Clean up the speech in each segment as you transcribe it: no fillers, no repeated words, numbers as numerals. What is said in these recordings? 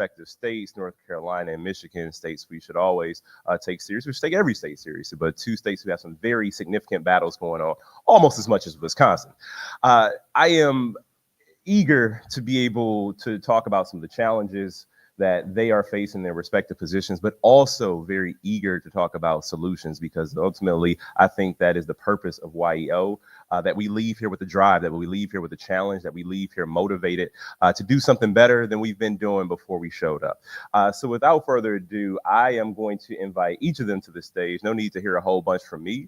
respective states, North Carolina and Michigan, states we should always take seriously. We should take every state seriously, but two states who have some very significant battles going on, almost as much as Wisconsin. I am eager to be able to talk about some of the challenges that they are facing their respective positions, but also very eager to talk about solutions, because ultimately I think that is the purpose of YEO, that we leave here with the drive, that we leave here with the challenge, that we leave here motivated to do something better than we've been doing before we showed up. So without further ado, I am going to invite each of them to the stage. No need to hear a whole bunch from me.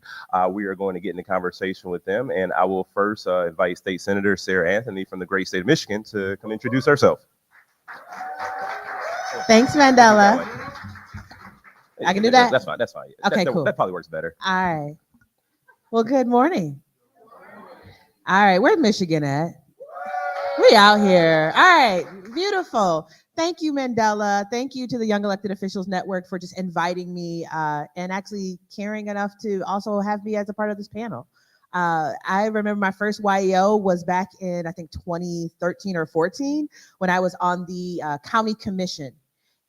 We are going to get in a conversation with them, and I will first invite State Senator Sarah Anthony from the great state of Michigan to come introduce herself. Thanks, Mandela. I can do that? That's fine. That's fine. Okay, cool. That probably works better. All right. Well, good morning. All right. Where's Michigan at? We out here. All right. Beautiful. Thank you, Mandela. Thank you to the Young Elected Officials Network for just inviting me and actually caring enough to also have me as a part of this panel. I remember my first YEO was back in, I think, 2013 or 14, when I was on the county commission.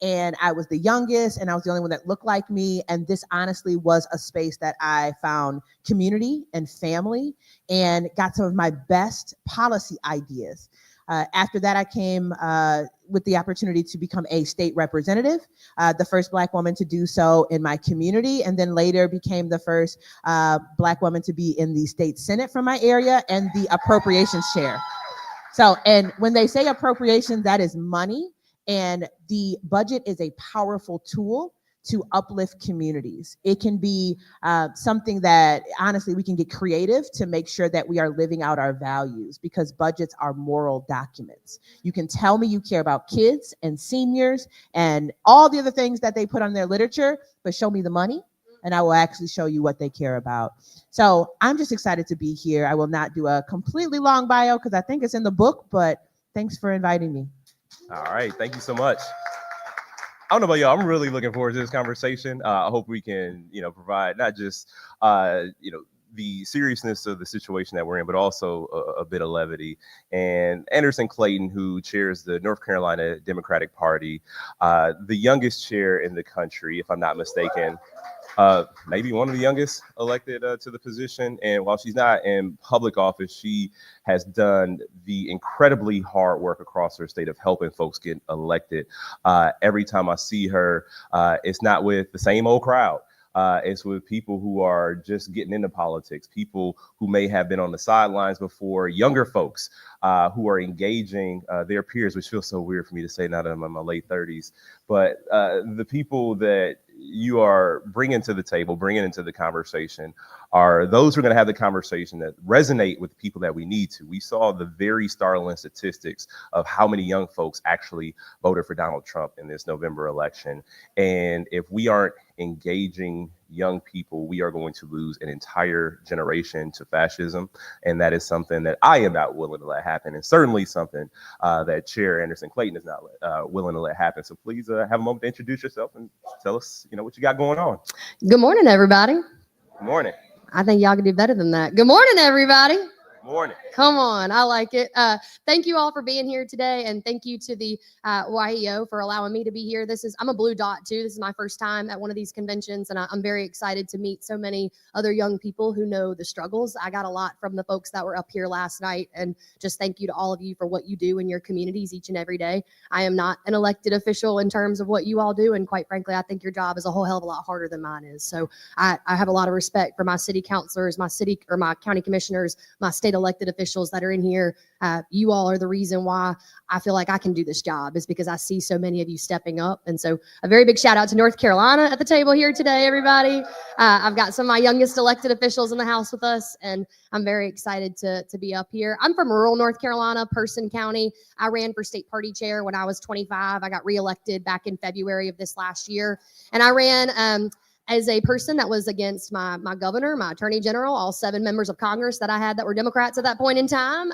And I was the youngest, and I was the only one that looked like me. And this honestly was a space that I found community and family and got some of my best policy ideas. After that, I came with the opportunity to become a state representative, the first Black woman to do so in my community, and then later became the first Black woman to be in the state Senate from my area and the appropriations chair. So, and when they say appropriation, that is money. And the budget is a powerful tool to uplift communities. It can be something that, honestly, we can get creative to make sure that we are living out our values, because budgets are moral documents. You can tell me you care about kids and seniors and all the other things that they put on their literature, but show me the money and I will actually show you what they care about. So I'm just excited to be here. I will not do a completely long bio because I think it's in the book, but thanks for inviting me. All right, thank you so much. I don't know about y'all, I'm really looking forward to this conversation. I hope we can, provide not just, the seriousness of the situation that we're in, but also a bit of levity. And Anderson Clayton, who chairs the North Carolina Democratic Party, the youngest chair in the country, if I'm not mistaken, maybe one of the youngest elected to the position. And while she's not in public office, she has done the incredibly hard work across her state of helping folks get elected. Every time I see her, it's not with the same old crowd. It's with people who are just getting into politics, people who may have been on the sidelines before, younger folks who are engaging their peers, which feels so weird for me to say now that I'm in my late 30s. But the people that you are bringing to the table, bringing into the conversation, are those who are going to have the conversation that resonate with the people that we need to. We saw the very startling statistics of how many young folks actually voted for Donald Trump in this November election. And if we aren't engaging young people, we are going to lose an entire generation to fascism. And that is something that I am not willing to let happen, and certainly something that Chair Anderson Clayton is not willing to let happen. So please have a moment to introduce yourself and tell us, what you got going on. Good morning, everybody. Good morning. I think y'all can do better than that. Good morning, everybody. Morning. Come on, I like it. Thank you all for being here today, and thank you to the YEO for allowing me to be here. I'm a blue dot too. This is my first time at one of these conventions, and I'm very excited to meet so many other young people who know the struggles. I got a lot from the folks that were up here last night, and just thank you to all of you for what you do in your communities each and every day. I am not an elected official in terms of what you all do, and quite frankly, I think your job is a whole hell of a lot harder than mine is. So I have a lot of respect for my city councilors, my county commissioners, my state elected officials that are in here. You all are the reason why I feel like I can do this job, is because I see so many of you stepping up. And so a very big shout out to North Carolina at the table here today, everybody. I've got some of my youngest elected officials in the house with us, and I'm very excited to be up here. I'm from rural North Carolina, Person County. I ran for state party chair when I was 25. I got reelected back in February of this last year. And I ran as a person that was against my governor, my attorney general, all 7 members of Congress that I had that were Democrats at that point in time,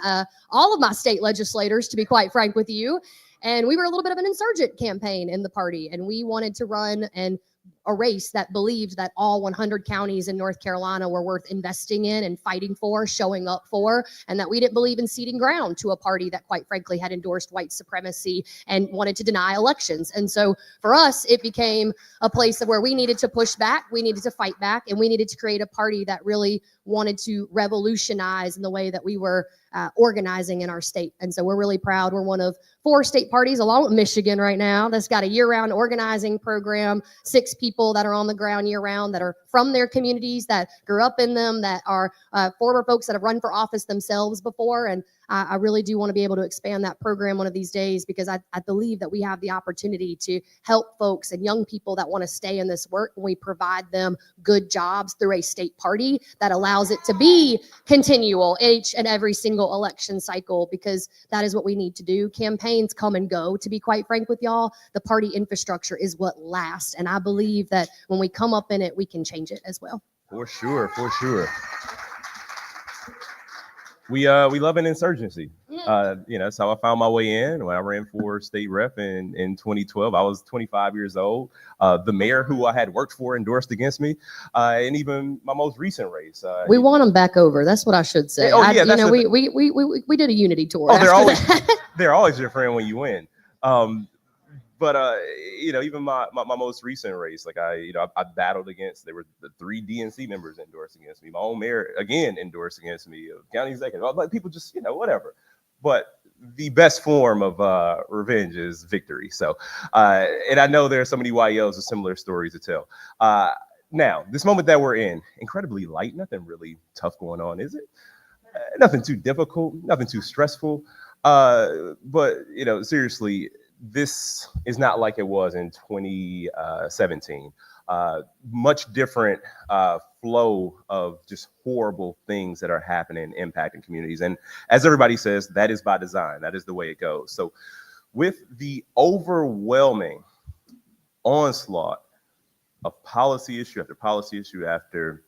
all of my state legislators, to be quite frank with you. And we were a little bit of an insurgent campaign in the party, and we wanted to run and a race that believed that all 100 counties in North Carolina were worth investing in and fighting for, showing up for, and that we didn't believe in ceding ground to a party that, quite frankly, had endorsed white supremacy and wanted to deny elections. And so for us, it became a place where we needed to push back, we needed to fight back, and we needed to create a party that really wanted to revolutionize in the way that we were organizing in our state. And so we're really proud. We're one of 4 state parties, along with Michigan right now, that's got a year-round organizing program, 6 people that are on the ground year-round that are from their communities, that grew up in them, that are former folks that have run for office themselves before. And I really do want to be able to expand that program one of these days, because I believe that we have the opportunity to help folks and young people that want to stay in this work when we provide them good jobs through a state party that allows it to be continual each and every single election cycle, because that is what we need to do. Campaigns come and go, to be quite frank with y'all. The party infrastructure is what lasts. And I believe that when we come up in it, we can change it as well. For sure, for sure. We love an insurgency. That's how I found my way in when I ran for state rep in 2012. I was 25 years old. The mayor who I had worked for endorsed against me, and even my most recent race. We want them back over. That's what I should say. We did a unity tour. Oh, they're always your friend when you win. But even my most recent race, like I battled against, there were the 3 DNC members endorsed against me. My own mayor again endorsed against me. County executive, like people just whatever. But the best form of revenge is victory. So, and I know there are so many YEOs with similar stories to tell. Now, this moment that we're in, incredibly light, nothing really tough going on, is it? Nothing too difficult, nothing too stressful. But seriously, this is not like it was in 2017. Much different flow of just horrible things that are happening, impacting communities. And as everybody says, that is by design. That is the way it goes. So with the overwhelming onslaught of policy issue after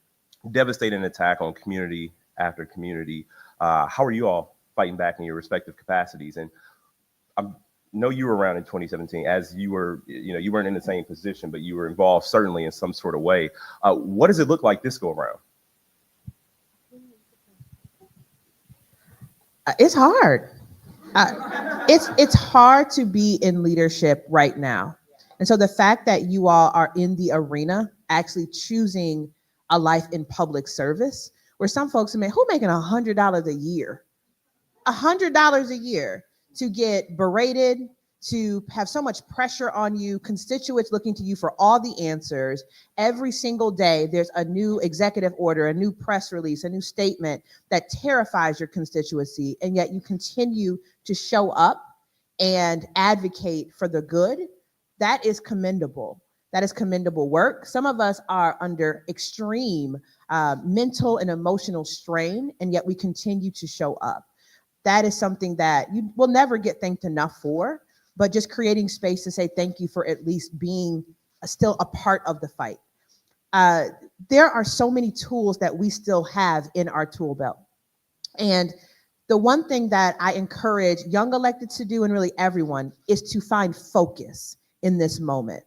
devastating attack on community after community, how are you all fighting back in your respective capacities? And I know you were around in 2017, as you were, you weren't in the same position, but you were involved certainly in some sort of way. What does it look like this go around? It's hard. It's hard to be in leadership right now. And so the fact that you all are in the arena, actually choosing a life in public service, where some folks are who making $100 a year, $100 a year to get berated, to have so much pressure on you, constituents looking to you for all the answers. Every single day, there's a new executive order, a new press release, a new statement that terrifies your constituency, and yet you continue to show up and advocate for the good. That is commendable. That is commendable work. Some of us are under extreme mental and emotional strain, and yet we continue to show up. That is something that you will never get thanked enough for, but just creating space to say thank you for at least being still a part of the fight. There are so many tools that we still have in our tool belt. And the one thing that I encourage young electeds to do, and really everyone, is to find focus in this moment.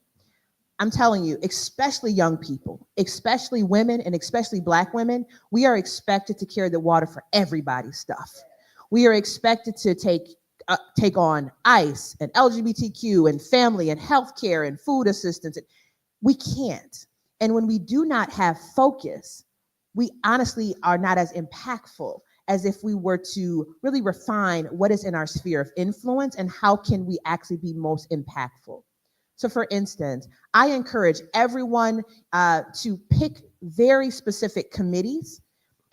I'm telling you, especially young people, especially women, and especially Black women, we are expected to carry the water for everybody's stuff. We are expected to take on ICE and LGBTQ and family and healthcare and food assistance. We can't. And when we do not have focus, we honestly are not as impactful as if we were to really refine what is in our sphere of influence and how can we actually be most impactful. So for instance, I encourage everyone to pick very specific committees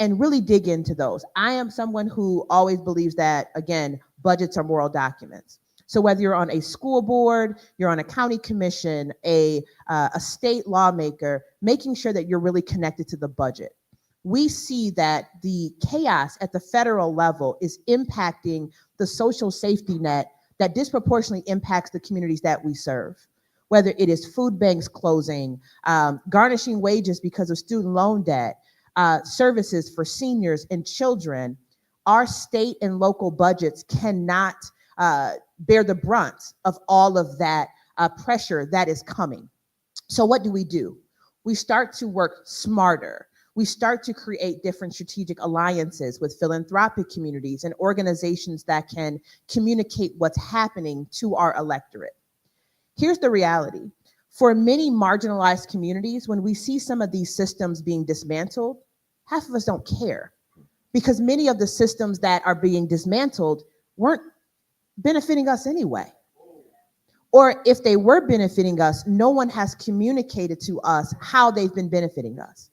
and really dig into those. I am someone who always believes that, again, budgets are moral documents. So whether you're on a school board, you're on a county commission, a state lawmaker, making sure that you're really connected to the budget. We see that the chaos at the federal level is impacting the social safety net that disproportionately impacts the communities that we serve. Whether it is food banks closing, garnishing wages because of student loan debt, services for seniors and children, our state and local budgets cannot bear the brunt of all of that pressure that is coming. So what do? We start to work smarter. We start to create different strategic alliances with philanthropic communities and organizations that can communicate what's happening to our electorate. Here's the reality. For many marginalized communities, when we see some of these systems being dismantled, half of us don't care, because many of the systems that are being dismantled weren't benefiting us anyway. Or if they were benefiting us, no one has communicated to us how they've been benefiting us.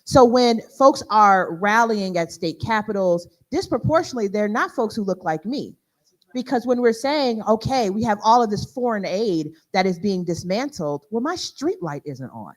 So when folks are rallying at state capitals, disproportionately, they're not folks who look like me. Because when we're saying, okay, we have all of this foreign aid that is being dismantled, well, my street light isn't on.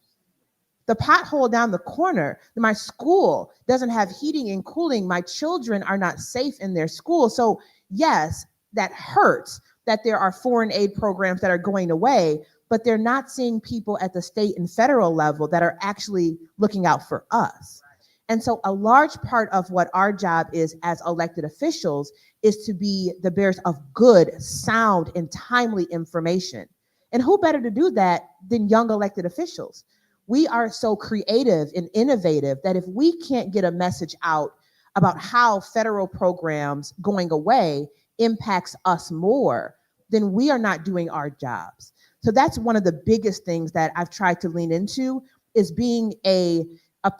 The pothole down the corner, my school doesn't have heating and cooling. My children are not safe in their school. So yes, that hurts that there are foreign aid programs that are going away, but they're not seeing people at the state and federal level that are actually looking out for us. And so a large part of what our job is as elected officials is to be the bearers of good, sound, and timely information. And who better to do that than young elected officials? We are so creative and innovative that if we can't get a message out about how federal programs going away impacts us more, then we are not doing our jobs. So that's one of the biggest things that I've tried to lean into, is being a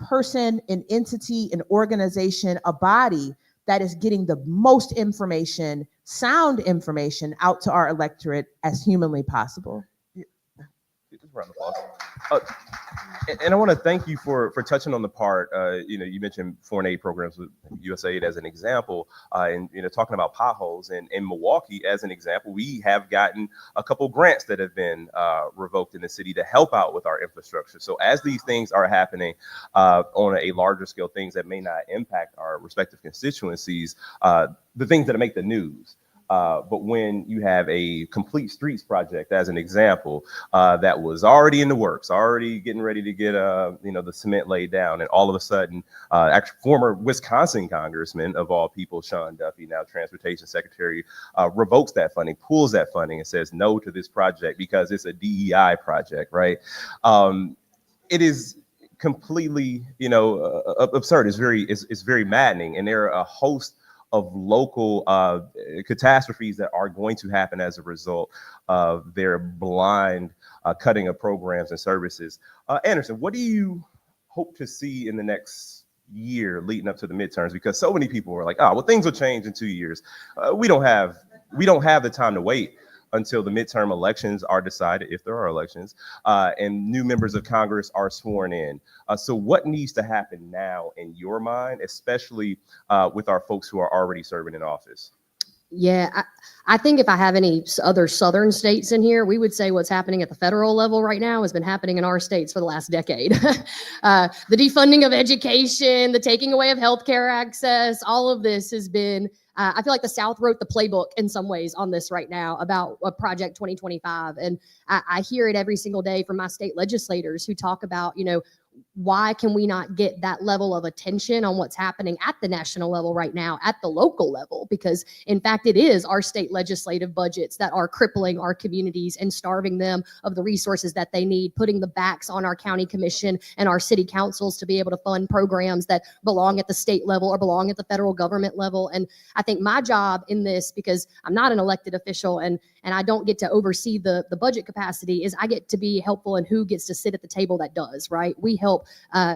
person, an entity, an organization, a body that is getting the most information, sound information, out to our electorate as humanly possible. Just round of applause. And I want to thank you for touching on the part, you mentioned foreign aid programs with USAID as an example, and talking about potholes. And in Milwaukee, as an example, we have gotten a couple grants that have been revoked in the city to help out with our infrastructure. So as these things are happening on a larger scale, things that may not impact our respective constituencies, the things that make the news. But when you have a complete streets project, as an example, that was already in the works, already getting ready to get the cement laid down, and all of a sudden, actually former Wisconsin congressman of all people, Sean Duffy, now transportation secretary, revokes that funding, pulls that funding, and says no to this project because it's a DEI project, right? It is completely, absurd. It's very maddening, and there are a host of local catastrophes that are going to happen as a result of their blind cutting of programs and services. Anderson, what do you hope to see in the next year leading up to the midterms? Because so many people are like, oh, well, things will change in 2 years. We don't have the time to wait until the midterm elections are decided, if there are elections, and new members of Congress are sworn in. So what needs to happen now in your mind, especially with our folks who are already serving in office? Yeah, I think if I have any other southern states in here, we would say what's happening at the federal level right now has been happening in our states for the last decade. The defunding of education, the taking away of healthcare access, all of this has been, I feel like the South wrote the playbook in some ways on this right now about Project 2025. And I hear it every single day from my state legislators who talk about, why can we not get that level of attention on what's happening at the national level right now, at the local level? Because in fact, it is our state legislative budgets that are crippling our communities and starving them of the resources that they need, putting the backs on our county commission and our city councils to be able to fund programs that belong at the state level or belong at the federal government level. And I think my job in this, because I'm not an elected official and I don't get to oversee the budget capacity, is I get to be helpful in who gets to sit at the table that does, right? We help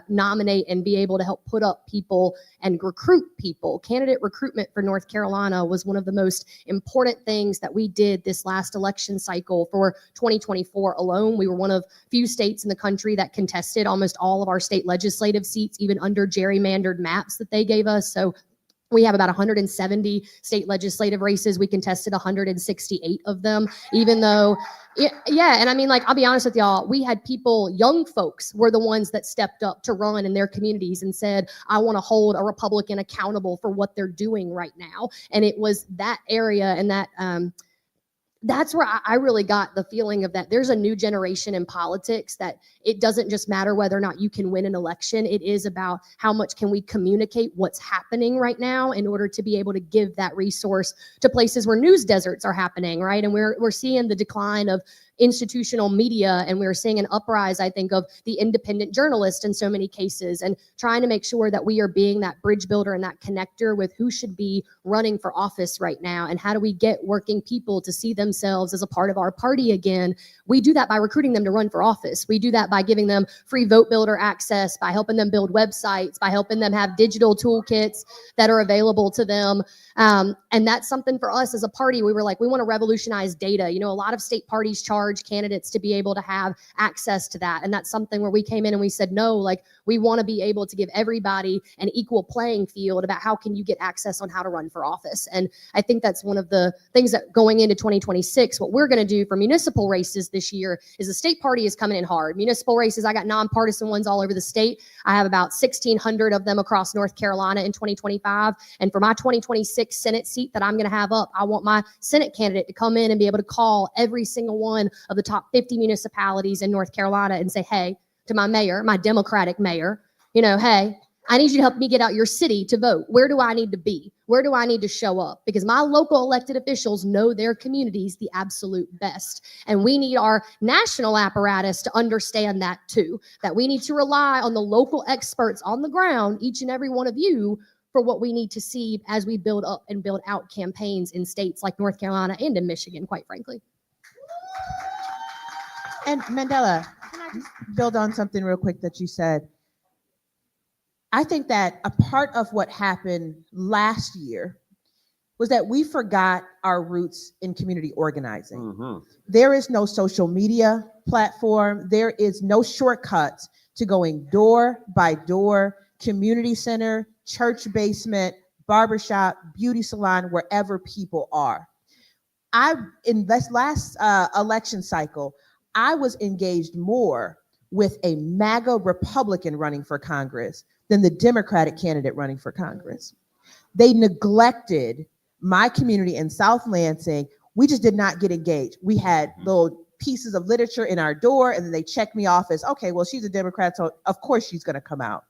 nominate and be able to help put up people and recruit people. Candidate recruitment for North Carolina was one of the most important things that we did this last election cycle for 2024 alone. We were one of few states in the country that contested almost all of our state legislative seats, even under gerrymandered maps that they gave us. So we have about 170 state legislative races. We contested 168 of them, even though, yeah. And I mean, like, I'll be honest with y'all, we had people, young folks were the ones that stepped up to run in their communities and said, I want to hold a Republican accountable for what they're doing right now. And it was that area and that's where I really got the feeling of that there's a new generation in politics, that it doesn't just matter whether or not you can win an election. It is about how much can we communicate what's happening right now in order to be able to give that resource to places where news deserts are happening, right? And we're seeing the decline of institutional media, and we're seeing an uprise, I think, of the independent journalist in so many cases, and trying to make sure that we are being that bridge builder and that connector with who should be running for office right now, and how do we get working people to see themselves as a part of our party again. We do that by recruiting them to run for office. We do that by giving them free vote builder access, by helping them build websites, by helping them have digital toolkits that are available to them. And that's something for us as a party. We were like, we want to revolutionize data. You know, a lot of state parties charge candidates to be able to have access to that. And that's something where we came in and we said, no, like, we want to be able to give everybody an equal playing field about how can you get access on how to run for office. And I think that's one of the things that going into 2026, what we're going to do for municipal races this year is the state party is coming in hard. Municipal races, I got nonpartisan ones all over the state. I have about 1,600 of them across North Carolina in 2025. And for my 2026 Senate seat that I'm going to have up, I want my Senate candidate to come in and be able to call every single one of the top 50 municipalities in North Carolina and say, hey, to my mayor, my Democratic mayor, you know, hey, I need you to help me get out your city to vote. Where do I need to be? Where do I need to show up? Because my local elected officials know their communities the absolute best. And we need our national apparatus to understand that too, that we need to rely on the local experts on the ground, each and every one of you, for what we need to see as we build up and build out campaigns in states like North Carolina and in Michigan, quite frankly. And Mandela, can I just build on something real quick that you said? I think that a part of what happened last year was that we forgot our roots in community organizing. Mm-hmm. There is no social media platform. There is no shortcuts to going door by door, community center, church basement, barbershop, beauty salon, wherever people are. In this last election cycle, I was engaged more with a MAGA Republican running for Congress than the Democratic candidate running for Congress. They neglected my community in South Lansing. We just did not get engaged. We had little pieces of literature in our door, and then they checked me off as, okay, well, she's a Democrat, so of course she's going to come out.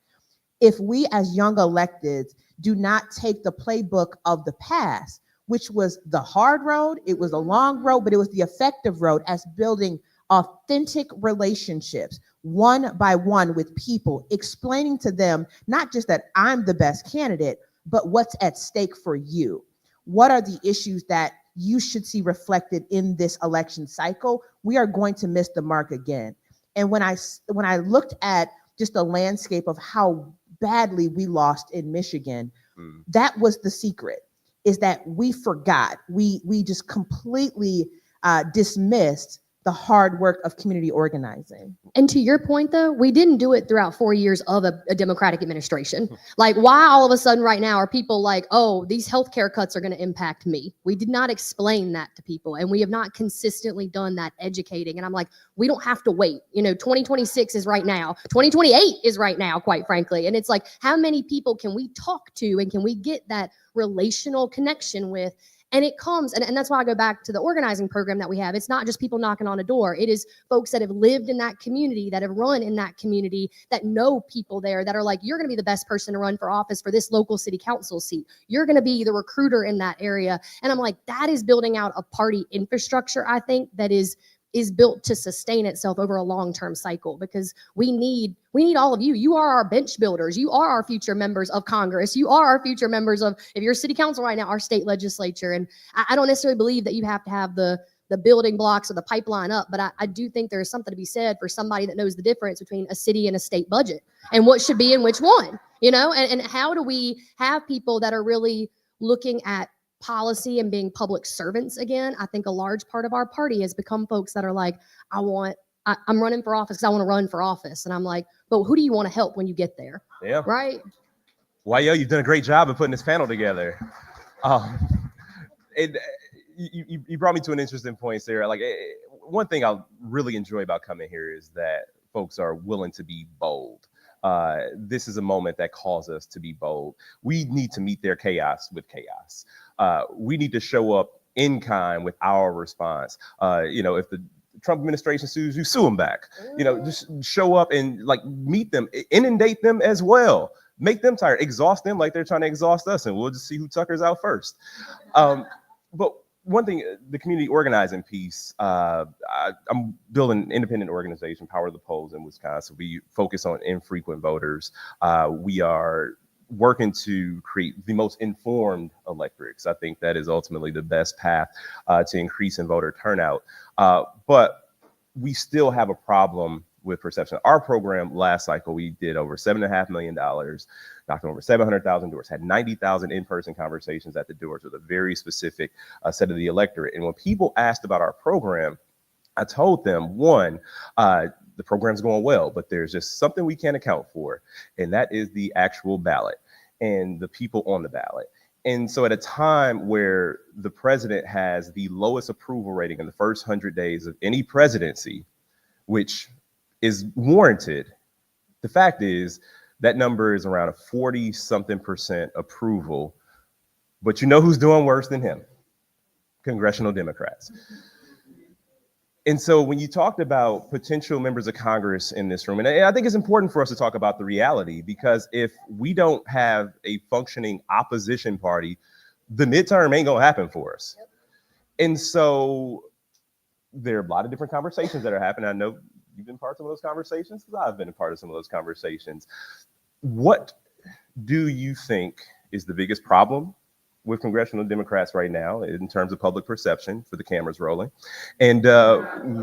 If we as young electeds do not take the playbook of the past, which was the hard road, it was a long road, but it was the effective road as building authentic relationships, one by one with people, explaining to them not just that I'm the best candidate, but what's at stake for you. What are the issues that you should see reflected in this election cycle? We are going to miss the mark again. And when I looked at just the landscape of how badly we lost in Michigan, that was the secret, is that we forgot. We just completely dismissed the hard work of community organizing. And to your point, though, we didn't do it throughout 4 years of a Democratic administration. Like, why all of a sudden right now are people like, oh, these healthcare cuts are going to impact me? We did not explain that to people, and we have not consistently done that educating. And I'm like, we don't have to wait. You know, 2026 is right now. 2028 is right now, quite frankly. And it's like, how many people can we talk to and can we get that relational connection with? And it comes, and that's why I go back to the organizing program that we have. It's not just people knocking on a door. It is folks that have lived in that community, that have run in that community, that know people there, that are like, you're going to be the best person to run for office for this local city council seat. You're going to be the recruiter in that area. And I'm like, that is building out a party infrastructure, I think, that is built to sustain itself over a long-term cycle, because we need all of you. You are our bench builders. You are our future members of Congress. You are our future members of, if you're city council right now, our state legislature. And I don't necessarily believe that you have to have the building blocks or the pipeline up, but I do think there's something to be said for somebody that knows the difference between a city and a state budget and what should be in which one, you know, and how do we have people that are really looking at policy and being public servants again. I think a large part of our party has become folks that are like, I'm running for office because I want to run for office. And I'm like, but who do you want to help when you get there? Yeah. Right. Yo, you've done a great job of putting this panel together. You brought me to an interesting point, Sarah. Like, one thing I really enjoy about coming here is that folks are willing to be bold. This is a moment that calls us to be bold. We need to meet their chaos with chaos. We need to show up in kind with our response. If the Trump administration sues you, sue them back. Just show up and like meet them, inundate them as well. Make them tired, exhaust them like they're trying to exhaust us, and we'll just see who tuckers out first. But one thing, the community organizing piece, I'm building an independent organization, Power the Polls in Wisconsin. We focus on infrequent voters. We are working to create the most informed electorates. I think that is ultimately the best path to increasing voter turnout. But we still have a problem with perception. Our program last cycle, we did over $7.5 million, knocked on over 700,000 doors, had 90,000 in-person conversations at the doors with a very specific set of the electorate. And when people asked about our program, I told them, one, the program's going well, but there's just something we can't account for, and that is the actual ballot and the people on the ballot. And so at a time where the president has the lowest approval rating in the first 100 days of any presidency, which is warranted, the fact is that number is around a 40-something% approval. But you know who's doing worse than him? Congressional Democrats. And so when you talked about potential members of Congress in this room, and I think it's important for us to talk about the reality, because if we don't have a functioning opposition party, the midterm ain't gonna happen for us. Yep. And so there are a lot of different conversations that are happening. I know you've been part of some of those conversations, because I've been a part of some of those conversations. What do you think is the biggest problem with congressional Democrats right now in terms of public perception, for the cameras rolling? And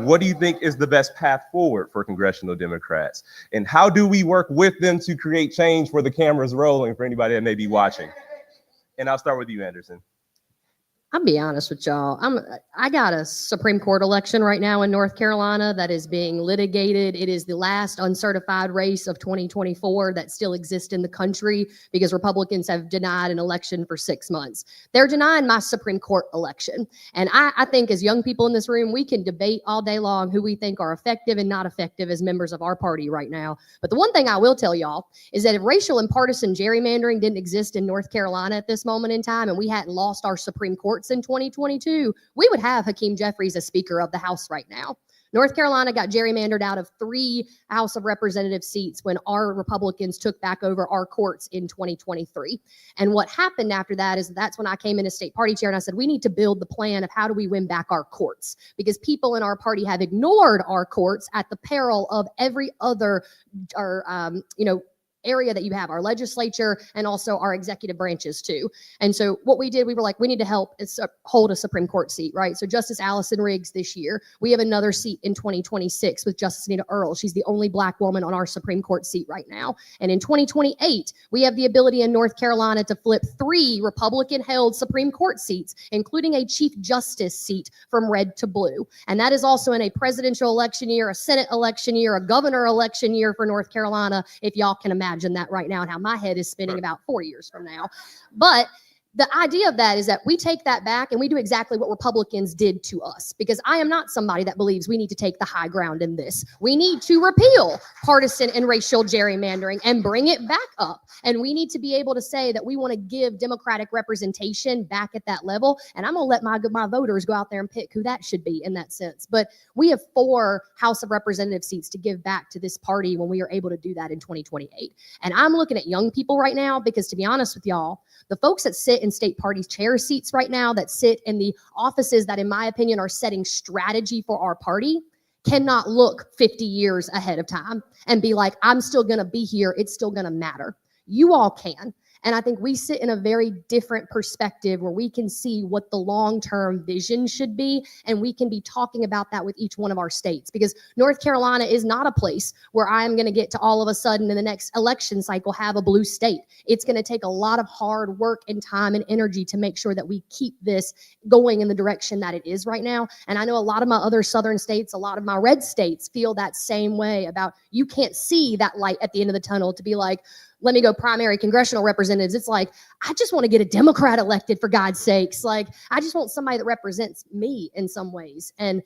what do you think is the best path forward for congressional Democrats? And how do we work with them to create change for the cameras rolling, for anybody that may be watching? And I'll start with you, Anderson. I'll be honest with y'all. I got a Supreme Court election right now in North Carolina that is being litigated. It is the last uncertified race of 2024 that still exists in the country because Republicans have denied an election for 6 months. They're denying my Supreme Court election. And I think as young people in this room, we can debate all day long who we think are effective and not effective as members of our party right now. But the one thing I will tell y'all is that if racial and partisan gerrymandering didn't exist in North Carolina at this moment in time, and we hadn't lost our Supreme Court in 2022, we would have Hakeem Jeffries as Speaker of the House right now. North Carolina got gerrymandered out of 3 House of Representative seats when our Republicans took back over our courts in 2023. And what happened after that is that's when I came into state party chair and I said, we need to build the plan of how do we win back our courts, because people in our party have ignored our courts at the peril of every other, area that you have, our legislature and also our executive branches too. And so what we did, we were like, we need to help hold a Supreme Court seat, right? So Justice Allison Riggs this year, we have another seat in 2026 with Justice Anita Earl. She's the only Black woman on our Supreme Court seat right now. And in 2028, we have the ability in North Carolina to flip 3 Republican-held Supreme Court seats, including a Chief Justice seat from red to blue. And that is also in a presidential election year, a Senate election year, a governor election year for North Carolina, if y'all can imagine that right now and how my head is spinning about 4 years from now. But the idea of that is that we take that back and we do exactly what Republicans did to us, because I am not somebody that believes we need to take the high ground in this. We need to repeal partisan and racial gerrymandering and bring it back up. And we need to be able to say that we want to give Democratic representation back at that level. And I'm going to let my voters go out there and pick who that should be in that sense. But we have 4 House of Representative seats to give back to this party when we are able to do that in 2028. And I'm looking at young people right now, because to be honest with y'all, the folks that sit in state party chair seats right now, that sit in the offices that, in my opinion, are setting strategy for our party, cannot look 50 years ahead of time and be like, I'm still going to be here. It's still going to matter. You all can. And I think we sit in a very different perspective where we can see what the long-term vision should be. And we can be talking about that with each one of our states, because North Carolina is not a place where I am going to get to all of a sudden in the next election cycle have a blue state. It's going to take a lot of hard work and time and energy to make sure that we keep this going in the direction that it is right now. And I know a lot of my other southern states, a lot of my red states feel that same way about, you can't see that light at the end of the tunnel to be like, let me go primary congressional representatives. It's like, I just want to get a Democrat elected, for God's sakes. Like, I just want somebody that represents me in some ways. And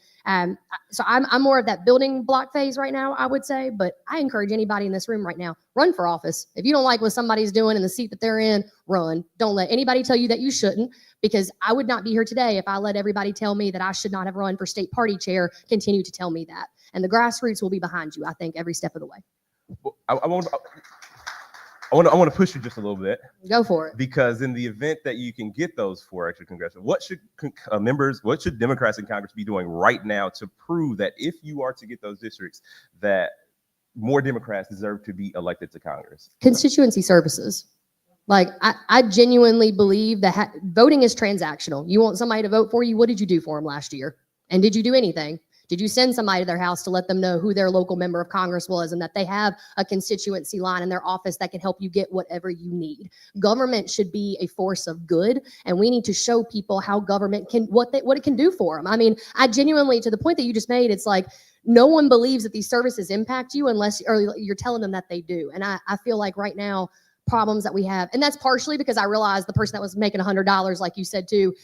so I'm more of that building block phase right now, I would say. But I encourage anybody in this room right now, run for office. If you don't like what somebody's doing in the seat that they're in, run. Don't let anybody tell you that you shouldn't, because I would not be here today if I let everybody tell me that I should not have run for state party chair continue to tell me that. And the grassroots will be behind you, I think, every step of the way. I won't. I want to push you just a little bit. Go for it. Because in the event that you can get those 4 extra congressional, what should Democrats in Congress be doing right now to prove that if you are to get those districts, that more Democrats deserve to be elected to Congress? Constituency services. Like, I genuinely believe that voting is transactional. You want somebody to vote for you. What did you do for them last year? And did you do anything? Did you send somebody to their house to let them know who their local member of Congress was and that they have a constituency line in their office that can help you get whatever you need? Government should be a force of good, and we need to show people how government can, what it can do for them. I mean, I genuinely, to the point that you just made, it's like, no one believes that these services impact you unless you're telling them that they do. And I feel like right now, problems that we have, and that's partially because I realized the person that was making $100, like you said too,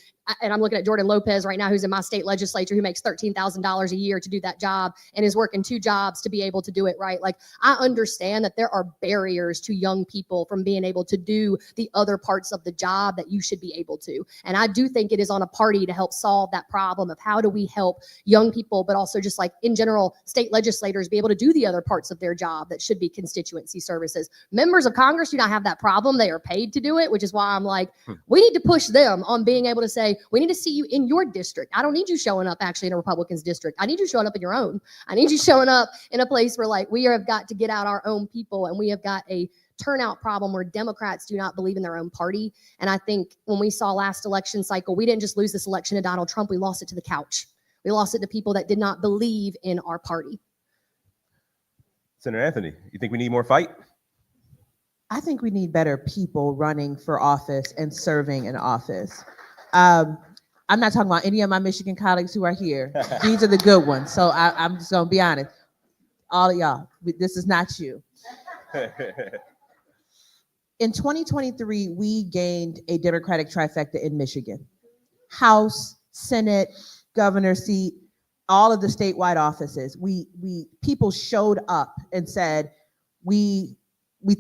and I'm looking at Jordan Lopez right now, who's in my state legislature, who makes $13,000 a year to do that job and is working 2 jobs to be able to do it right. Like, I understand that there are barriers to young people from being able to do the other parts of the job that you should be able to. And I do think it is on a party to help solve that problem of how do we help young people, but also just like in general, state legislators be able to do the other parts of their job that should be constituency services. Members of Congress do not have that problem. They are paid to do it, which is why I'm like, we need to push them on being able to say, we need to see you in your district. I don't need you showing up actually in a Republican's district. I need you showing up in your own. I need you showing up in a place where like we have got to get out our own people, and we have got a turnout problem where Democrats do not believe in their own party. And I think when we saw last election cycle, we didn't just lose this election to Donald Trump, we lost it to the couch. We lost it to people that did not believe in our party. Senator Anthony, you think we need more fight? I think we need better people running for office and serving in office. I'm not talking about any of my Michigan colleagues who are here. These are the good ones. So I'm just going to be honest. All of y'all, this is not you. In 2023, we gained a Democratic trifecta in Michigan. House, Senate, governor seat, all of the statewide offices. People showed up and said, we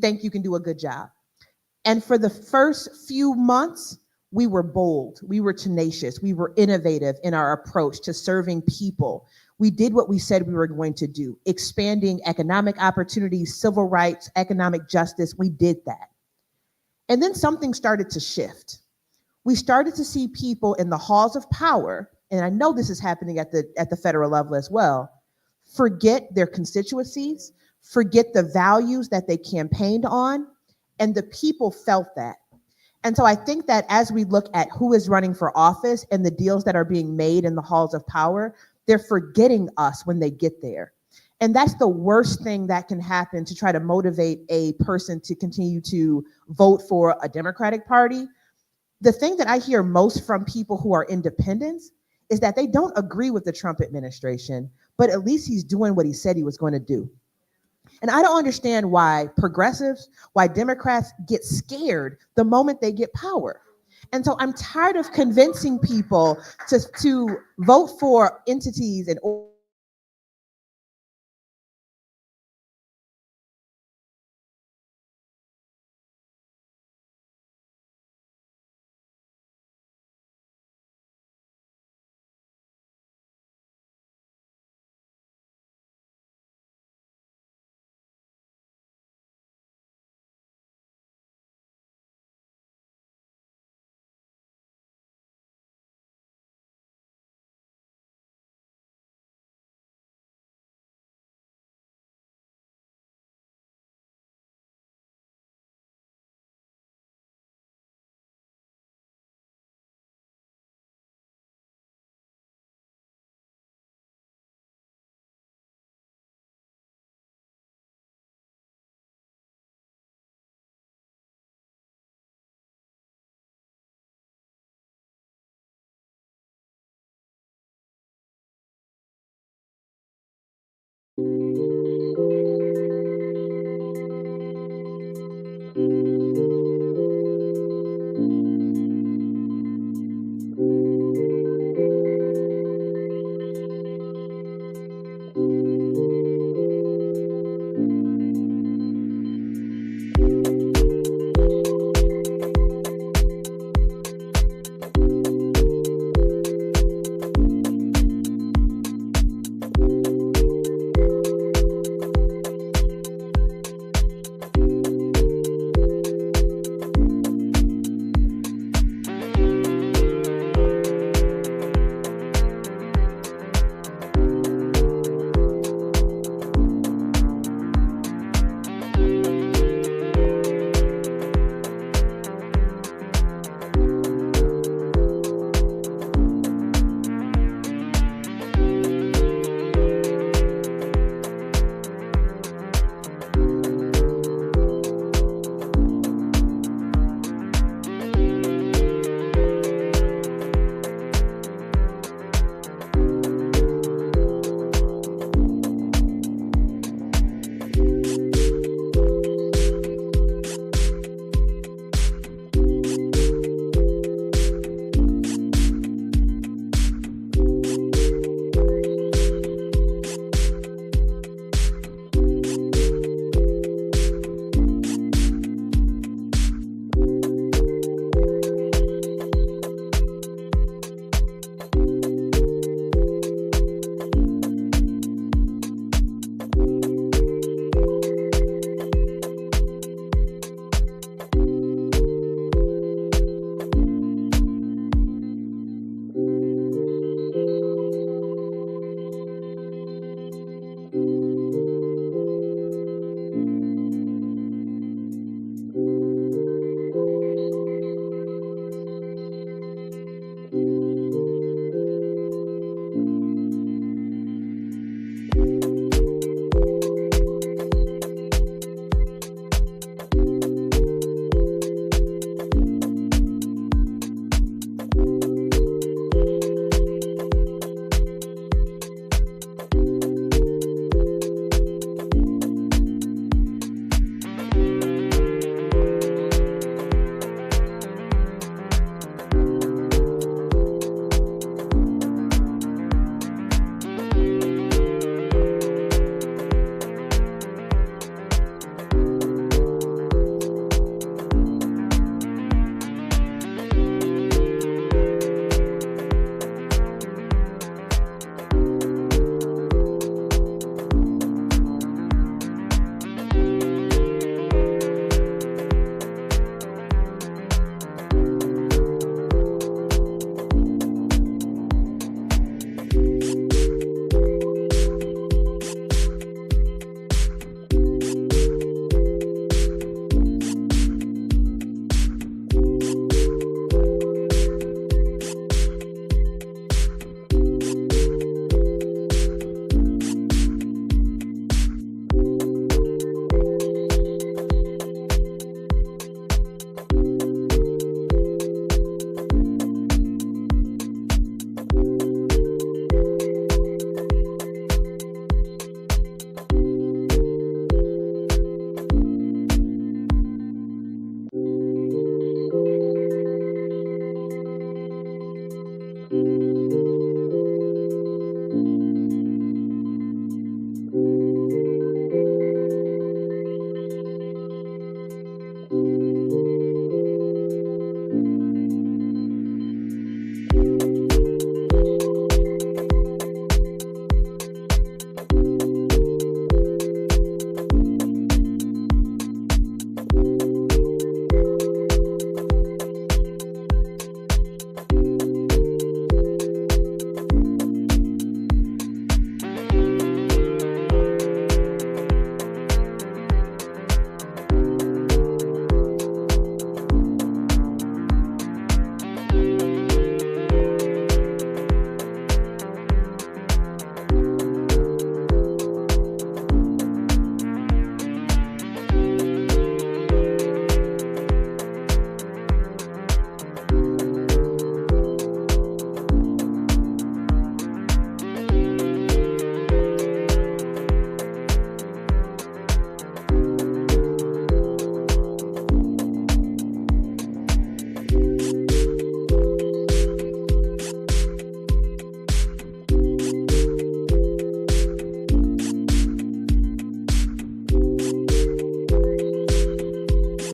think you can do a good job. And for the first few months, we were bold, we were tenacious, we were innovative in our approach to serving people. We did what we said we were going to do, expanding economic opportunities, civil rights, economic justice. We did that. And then something started to shift. We started to see people in the halls of power, and I know this is happening at the federal level as well, forget their constituencies, forget the values that they campaigned on, and the people felt that. And so I think that as we look at who is running for office and the deals that are being made in the halls of power, they're forgetting us when they get there. And that's the worst thing that can happen to try to motivate a person to continue to vote for a Democratic Party. The thing that I hear most from people who are independents is that they don't agree with the Trump administration, but at least he's doing what he said he was going to do. And I don't understand why progressives, why Democrats get scared the moment they get power. And so I'm tired of convincing people to vote for entities and